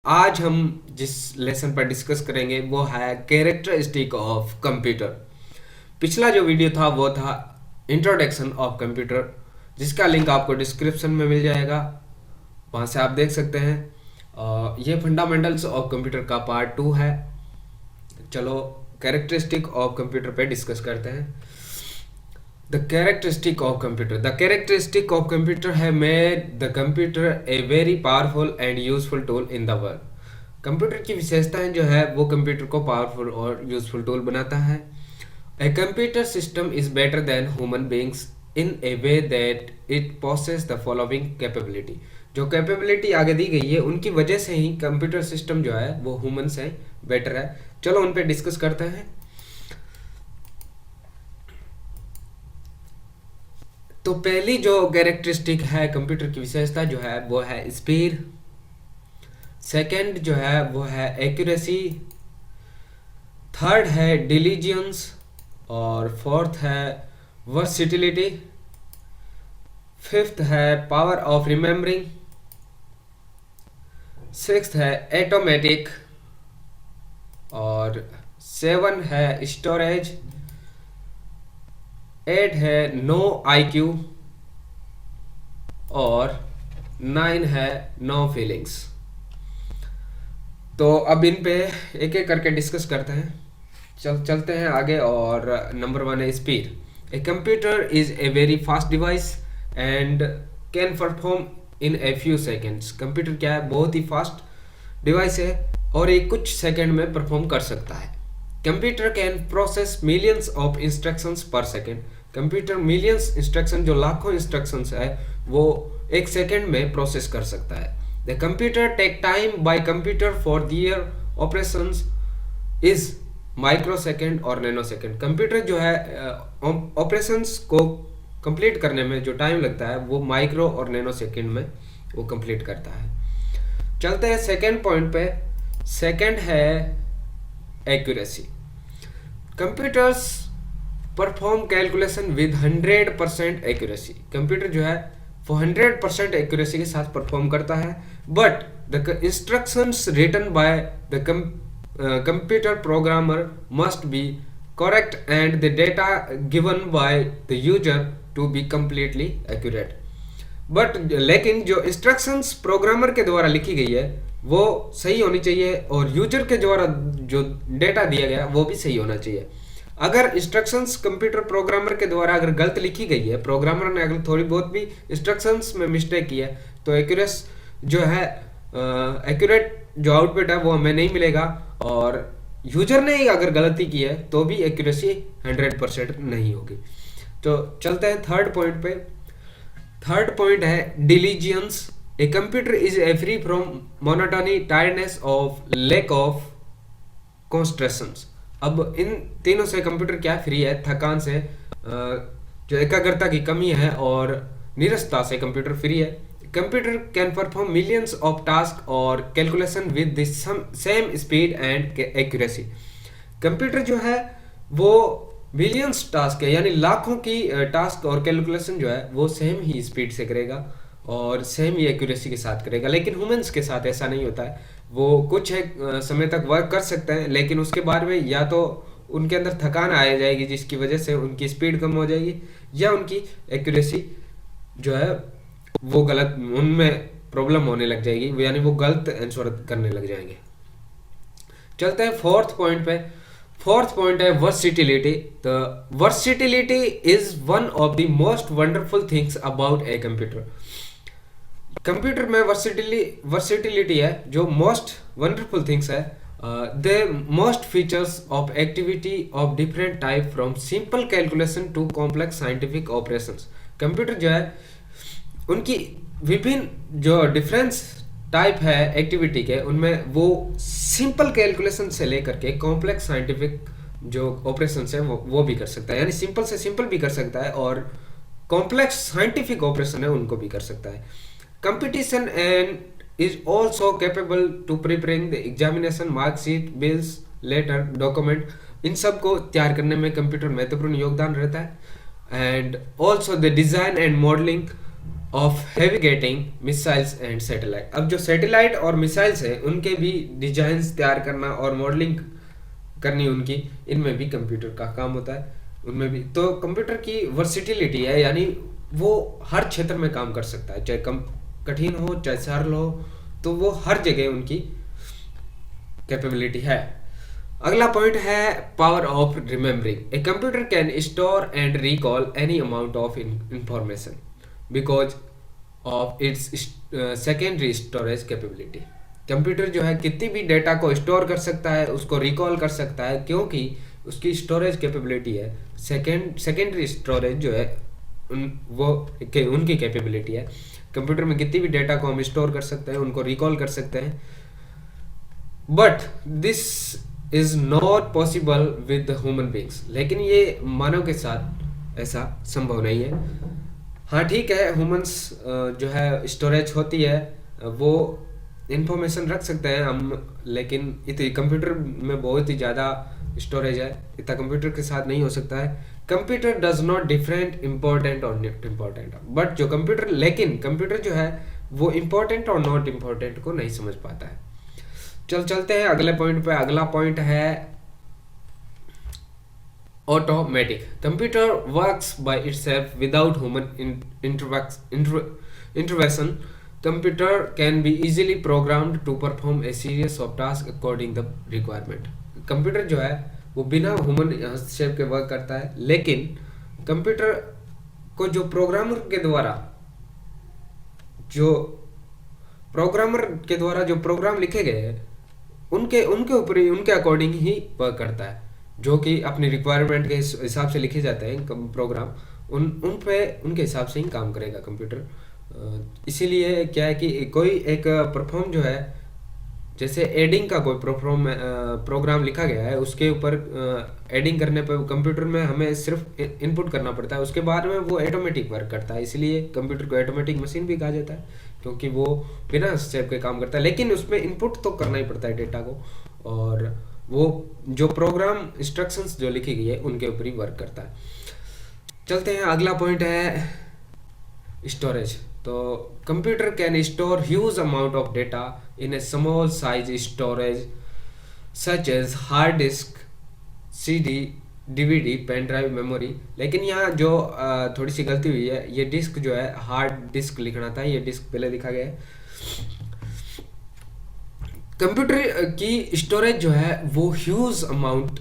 आज हम जिस लेसन पर डिस्कस करेंगे वो है कैरेक्टरिस्टिक ऑफ कंप्यूटर। पिछला जो वीडियो था वो था इंट्रोडक्शन ऑफ कंप्यूटर, जिसका लिंक आपको डिस्क्रिप्शन में मिल जाएगा, वहाँ से आप देख सकते हैं। ये फंडामेंटल्स ऑफ कंप्यूटर का पार्ट 2 है। चलो कैरेक्टरिस्टिक ऑफ कंप्यूटर पे डिस्कस करते हैं। The characteristic of computer, the characteristic of computer है made the computer a very powerful and useful tool in the world. Computer की विशेषताएं जो है वो कंप्यूटर को पावरफुल और यूजफुल टूल बनाता है। A computer system is better than human beings in a way that it possess the following capability. जो कैपेबिलिटी आगे दी गई है उनकी वजह से ही कंप्यूटर सिस्टम जो है वो ह्यूमन से बेटर है। चलो उन पे डिस्कस करते हैं। तो पहली जो कैरेक्टरिस्टिक है कंप्यूटर की विशेषता जो है वो है स्पीड। सेकंड जो है वो है एक्यूरेसी। थर्ड है डिलीजियंस और फोर्थ है वर्सिटिलिटी। फिफ्थ है पावर ऑफ रिमेम्बरिंग। सिक्स्थ है एटोमेटिक और सेवन है स्टोरेज। 8 है नो आईक्यू और 9 है नो फीलिंग्स। तो अब इन पे एक एक करके डिस्कस करते हैं। चलते हैं आगे। और नंबर 1 है speed. A computer is a very fast device and can perform in a few seconds. Computer क्या है, बहुत ही फास्ट डिवाइस है और एक कुछ सेकंड में परफॉर्म कर सकता है। Computer can process millions of instructions पर सेकेंड। कंप्यूटर मिलियंस इंस्ट्रक्शन, जो लाखों इंस्ट्रक्शंस है, वो एक सेकेंड में प्रोसेस कर सकता है। The computer take time by computer for their operations is micro second और नैनो सेकेंड। कंप्यूटर जो है ऑपरेशंस को कंप्लीट करने में जो टाइम लगता है वो माइक्रो और नैनो सेकेंड में वो कंप्लीट करता है। चलते हैं सेकेंड पॉइंट पे। सेकेंड है accuracy. Computers perform calculation with 100% accuracy. Computer जो है वो 100% एक्यूरेसी के साथ परफॉर्म करता है। But the instructions written by the computer programmer must be correct and the data given by the user to be completely accurate. But लेकिन जो instructions programmer के द्वारा लिखी गई है वो सही होनी चाहिए और यूजर के द्वारा जो डेटा दिया गया वो भी सही होना चाहिए। अगर इंस्ट्रक्शंस कंप्यूटर प्रोग्रामर के द्वारा अगर गलत लिखी गई है, प्रोग्रामर ने अगर थोड़ी बहुत भी इंस्ट्रक्शंस में मिस्टेक की है, तो एक्यूरेस जो है एक्यूरेट जो आउटपुट है वो हमें नहीं मिलेगा। और यूजर ने ही अगर गलती की है तो भी एक्यूरेसी 100% नहीं होगी। तो चलते हैं थर्ड पॉइंट पे। थर्ड पॉइंट है diligence. A computer is a free from monotony, tiredness of lack of concentrations. अब इन तीनों से कंप्यूटर क्या फ्री है, थकान से, जो एकाग्रता की कमी है और नीरसता से कंप्यूटर फ्री है। Computer can perform millions of task और calculation with the same speed and accuracy. Computer जो है वो मिलियंस टास्क है, यानी लाखों की टास्क और कैलकुलेशन जो है वो सेम ही स्पीड से करेगा और सेम ही एक्यूरेसी के साथ करेगा। लेकिन ह्यूमंस के साथ ऐसा नहीं होता है। वो कुछ एक समय तक वर्क कर सकते हैं, लेकिन उसके बाद में या तो उनके अंदर थकान आ जाएगी जिसकी वजह से उनकी स्पीड कम हो जाएगी, या उनकी एक्यूरेसी जो है वो गलत, उनमें प्रॉब्लम होने लग जाएगी, यानी वो गलत आंसर करने लग जाएंगे। चलते हैं फोर्थ पॉइंट पे। फोर्थ पॉइंट है versatility. The versatility is one of the most wonderful things about a computer. Computer में वर्सिटिलिटी है जो मोस्ट वंडरफुल थिंग्स है। The most features of activity of different type from simple calculation to complex scientific operations. Computer जो है उनकी विभिन्न जो difference type है एक्टिविटी के, उनमें वो सिंपल कैलकुलेशन से लेकर के कॉम्प्लेक्स साइंटिफिक जो ऑपरेशंस है वो भी कर सकता है, यानी सिंपल से सिंपल भी कर सकता है और कॉम्प्लेक्स साइंटिफिक ऑपरेशन है उनको भी कर सकता है। Competition and is also capable to preparing the examination, marksheet, bills, letter, document, इन सब को तैयार करने में कंप्यूटर महत्वपूर्ण योगदान रहता है। And also the design and modelling of navigating missiles and satellite. अब जो सैटेलाइट और मिसाइल्स है उनके भी डिजाइंस तैयार करना और मॉडलिंग करनी उनकी, इनमें भी कंप्यूटर का काम होता है। उनमें भी तो कंप्यूटर की वर्सिटिलिटी है, यानी वो हर क्षेत्र में काम कर सकता है, चाहे कम कठिन हो चाहे सरल हो, तो वो हर जगह उनकी कैपेबिलिटी है। अगला पॉइंट है power of remembering. A computer can store and recall any amount of information because of its secondary storage capability. Computer जो है कितनी भी डेटा को स्टोर कर सकता है, उसको रिकॉल कर सकता है, क्योंकि उसकी स्टोरेज कैपेबिलिटी है। सेकेंडरी स्टोरेज जो है उनकी कैपेबिलिटी है। कंप्यूटर में कितनी भी डेटा को हम स्टोर कर सकते हैं, उनको रिकॉल कर सकते हैं, but this is not possible with human beings. लेकिन ये मानव के साथ ऐसा संभव नहीं है। हाँ ठीक है, ह्यूमंस जो है स्टोरेज होती है, वो इंफॉर्मेशन रख सकते हैं हम, लेकिन इतनी कंप्यूटर में बहुत ही ज़्यादा स्टोरेज है, इतना कंप्यूटर के साथ नहीं हो सकता है। Computer does not different important और नॉट इम्पोर्टेंट, बट जो कंप्यूटर, लेकिन कंप्यूटर जो है वो इम्पोर्टेंट और नॉट इम्पोर्टेंट को नहीं समझ पाता है। चलते हैं अगले पॉइंट पे। अगला पॉइंट है automatic. Computer works by itself without human intervention. Computer can be easily programmed to perform a series of tasks according the requirement. Computer जो है वो बिना ह्यूमन हस्तक्षेप के वर्क करता है, लेकिन कंप्यूटर को जो प्रोग्रामर के द्वारा जो प्रोग्राम लिखे गए हैं उनके उनके ऊपर ही, उनके अकॉर्डिंग ही वर्क करता है, जो कि अपनी रिक्वायरमेंट के हिसाब से लिखे जाते हैं प्रोग्राम, उन पे उनके हिसाब से ही काम करेगा कंप्यूटर। इसीलिए क्या है कि कोई एक परफॉर्म जो है, जैसे एडिंग का कोई प्रोग्राम लिखा गया है, उसके ऊपर एडिंग करने पर कंप्यूटर में हमें सिर्फ इनपुट करना पड़ता है, उसके बाद में वो ऑटोमेटिक वर्क करता है। इसलिए कंप्यूटर को ऑटोमेटिक मशीन भी कहा जाता है, क्योंकि वो बिना हस्तक्षेप के काम करता है, लेकिन उसमें इनपुट तो करना ही पड़ता है डेटा को, और वो जो प्रोग्राम इंस्ट्रक्शंस जो लिखी गई है उनके ऊपर ही वर्क करता है। चलते हैं, अगला पॉइंट है स्टोरेज। तो computer can store huge amount of data in a small size storage such as hard disk, CD, DVD, pen drive, memory. लेकिन यहाँ जो थोड़ी सी गलती हुई है, ये डिस्क जो है हार्ड डिस्क लिखना था, ये डिस्क पहले लिखा गया है। कंप्यूटर की स्टोरेज जो है वो ह्यूज अमाउंट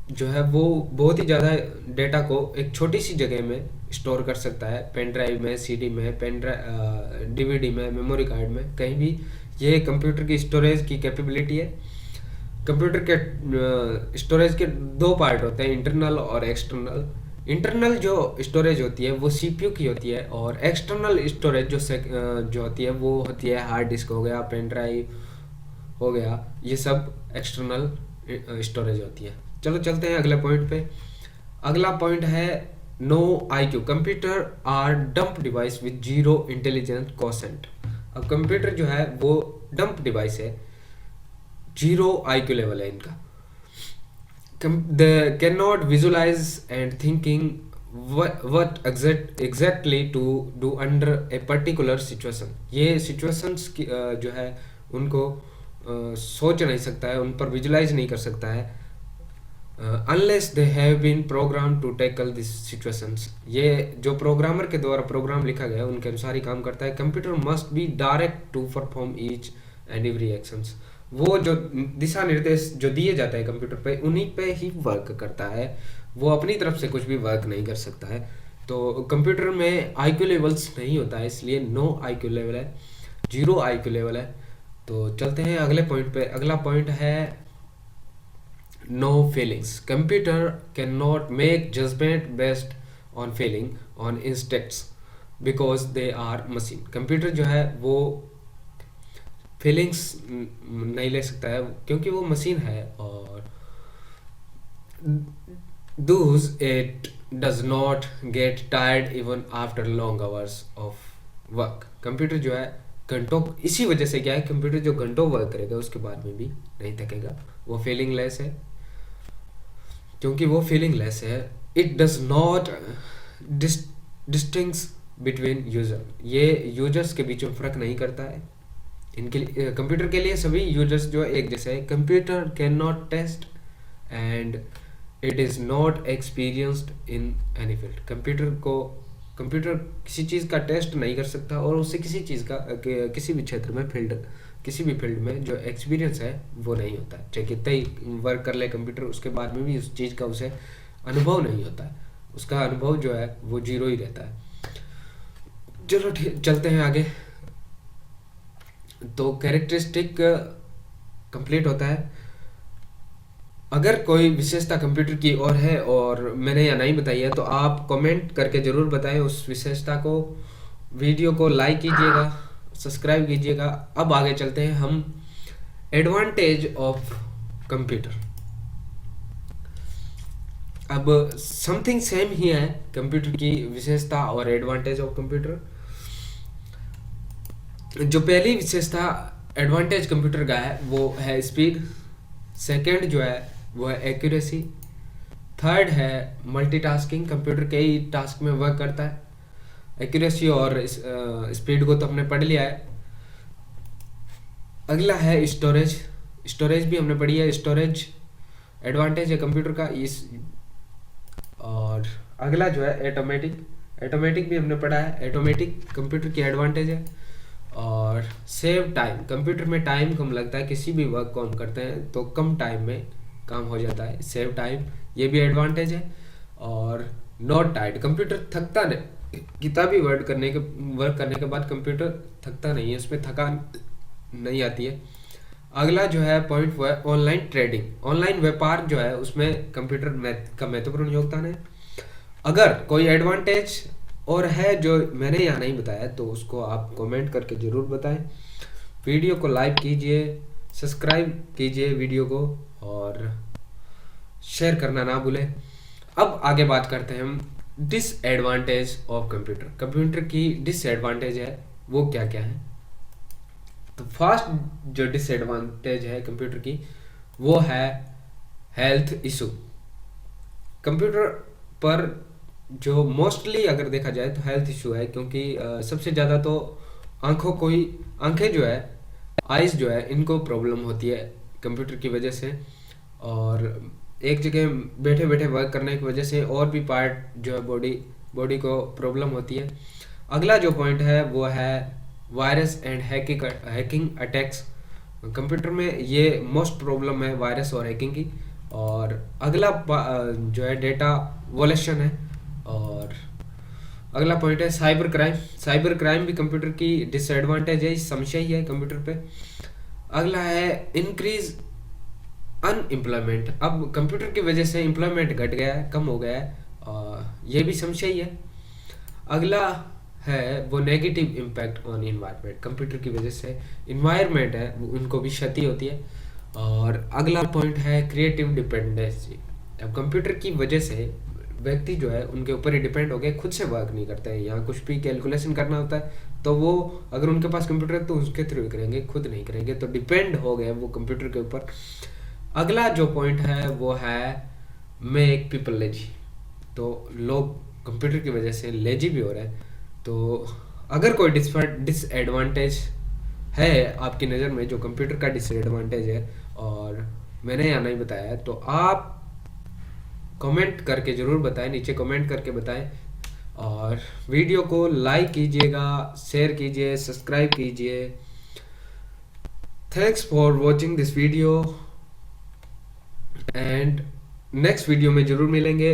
जो है वो बहुत ही ज़्यादा डेटा को एक छोटी सी जगह में स्टोर कर सकता है, पेन ड्राइव में, सीडी में, पेन ड्राइव, डीवीडी में, मेमोरी कार्ड में, कहीं भी। ये कंप्यूटर की स्टोरेज की कैपेबिलिटी है। कंप्यूटर के स्टोरेज के दो पार्ट होते हैं, इंटरनल और एक्सटर्नल। इंटरनल जो स्टोरेज होती है वो सीपीयू की होती है, और एक्सटर्नल स्टोरेज जो होती है वो होती है हार्ड डिस्क हो गया, पेन ड्राइव हो गया, ये सब एक्सटर्नल स्टोरेज होती है। चलो चलते हैं अगले पॉइंट पे। अगला पॉइंट है no IQ. Computer are dumb device with zero intelligence quotient. अब कंप्यूटर जो है वो डंप डिवाइस है, जीरो आईक्यू लेवल है इनका। they cannot visualize and thinking what exactly to do under a particular situation। ये situations की जो है उनको सोच नहीं सकता है, उन पर विजुलाइज नहीं कर सकता है, unless they have been program to tackle this situations. ये जो प्रोग्रामर के द्वारा प्रोग्राम लिखा गया है उनके अनुसार ही काम करता है। Computer must be direct to perform each and every actions. वो जो दिशा निर्देश जो दिए जाते हैं कंप्यूटर पे, उन्हीं पे ही वर्क करता है, वो अपनी तरफ से कुछ भी वर्क नहीं कर सकता है। तो कंप्यूटर में आईक्यू लेवल्स नहीं होता है, इसलिए नो आईक्यू लेवल है, जीरो आईक्यू लेवल है। तो चलते हैं अगले पॉइंट पे। अगला पॉइंट है no feelings. Computer can not make judgement based on feeling on instincts because they are machine. Computer जो है वो फीलिंग्स नहीं ले सकता है, क्योंकि वो मशीन है, और thus it does not get tired even after long hours of work। Computer जो है घंटों, इसी वजह से क्या है, कंप्यूटर जो घंटों वर्क करेगा उसके बाद में भी नहीं थकेगा, वो फीलिंग लेस है। क्योंकि वो फीलिंग लेस है, it does not distinguish between user, ये यूजर्स के बीच में फ़र्क नहीं करता है। इनके लिए कंप्यूटर के लिए सभी यूजर्स जो है एक जैसे है। Computer can not taste and it is not experienced in any field. Computer किसी चीज़ का टेस्ट नहीं कर सकता और उससे किसी चीज़ का किसी भी क्षेत्र में किसी भी फील्ड में जो एक्सपीरियंस है वो नहीं होता है। चाहे कितना ही वर्क कर ले कंप्यूटर, उसके बाद में भी उस चीज़ का उसे अनुभव नहीं होता है, उसका अनुभव जो है वो जीरो ही रहता है। चलो ठीक, चलते हैं आगे। तो कैरेक्टरिस्टिक कंप्लीट होता है। अगर कोई विशेषता कंप्यूटर की और है और मैंने या नहीं बताई है तो आप कमेंट करके ज़रूर बताएं उस विशेषता को। वीडियो को लाइक कीजिएगा, सब्सक्राइब कीजिएगा। अब आगे चलते हैं हम एडवांटेज ऑफ कंप्यूटर। अब समथिंग सेम ही है कंप्यूटर की विशेषता और एडवांटेज ऑफ कंप्यूटर। जो पहली विशेषता एडवांटेज कंप्यूटर का है वो है स्पीड। सेकंड जो है वो है एक्यूरेसी। थर्ड है मल्टीटास्किंग, कंप्यूटर कई टास्क में वर्क करता है। एक्यूरेसी और स्पीड को तो हमने पढ़ लिया है। अगला है स्टोरेज। स्टोरेज भी हमने पढ़ी है, स्टोरेज एडवांटेज है कंप्यूटर का इस। और अगला जो है एटोमेटिक भी हमने पढ़ा है। एटोमेटिक कंप्यूटर की एडवांटेज है। और सेव टाइम, कंप्यूटर में टाइम कम लगता है, किसी भी वर्क को हम करते हैं तो कम टाइम में काम हो जाता है, सेव टाइम, ये भी एडवांटेज है। और नॉट टायर्ड, कंप्यूटर थकता नहीं, कितना भी वर्क करने के बाद कंप्यूटर थकता नहीं है, उसमें थकान नहीं आती है। अगला जो है पॉइंट वो है ऑनलाइन ट्रेडिंग। ऑनलाइन व्यापार जो है उसमें कंप्यूटर का महत्वपूर्ण योगदान है। अगर कोई एडवांटेज और है जो मैंने यहाँ नहीं बताया तो उसको आप कमेंट करके ज़रूर बताएं। वीडियो को लाइक कीजिए, सब्सक्राइब कीजिए वीडियो को और शेयर करना ना भूलें। अब आगे बात करते हैं हम डिसएडवांटेज ऑफ कंप्यूटर। कंप्यूटर की डिसएडवांटेज है वो क्या क्या है। तो फर्स्ट जो डिसएडवांटेज है कंप्यूटर की वो है हेल्थ इशू। कंप्यूटर पर जो मोस्टली अगर देखा जाए तो हेल्थ इशू है, क्योंकि सबसे ज़्यादा तो आंखें जो है, आइज़ जो है, इनको प्रॉब्लम होती है कंप्यूटर की वजह से। और एक जगह बैठे बैठे वर्क करने की वजह से और भी पार्ट जो है बॉडी को प्रॉब्लम होती है। अगला जो पॉइंट है वो है virus and hacking attacks. Computer में ये मोस्ट प्रॉब्लम है वायरस और हैकिंग की। और अगला जो है डेटा वोलेशन है। और अगला पॉइंट है साइबर क्राइम। साइबर क्राइम भी कंप्यूटर की डिसएडवांटेज है, समस्या ही है कंप्यूटर पे। अगला है इंक्रीज अनएम्प्लॉयमेंट। अब कंप्यूटर की वजह से एम्प्लॉयमेंट घट गया है, कम हो गया है, और ये भी समस्या ही है। अगला है वो negative impact on environment. Computer की वजह से इन्वायरमेंट है उनको भी क्षति होती है। और अगला पॉइंट है क्रिएटिव डिपेंडेंसी। अब कंप्यूटर की वजह से व्यक्ति जो है उनके ऊपर ही डिपेंड हो गए, खुद से वर्क नहीं करते हैं। यहाँ कुछ भी कैलकुलेशन करना होता है तो वो अगर उनके पास कंप्यूटर है तो उसके थ्रू करेंगे, खुद नहीं करेंगे, तो डिपेंड हो गए वो कंप्यूटर के ऊपर। अगला जो पॉइंट है वो है मेक पीपल लेजी। तो लोग कंप्यूटर की वजह से लेजी भी हो रहे हैं। तो अगर कोई डिसएडवांटेज है आपकी नज़र में जो कंप्यूटर का डिसएडवांटेज है और मैंने यहाँ नहीं बताया है, तो आप कमेंट करके ज़रूर बताएं, नीचे कमेंट करके बताएं। और वीडियो को लाइक कीजिएगा, शेयर कीजिए, सब्सक्राइब कीजिए। Thanks for watching this video and next video में ज़रूर मिलेंगे।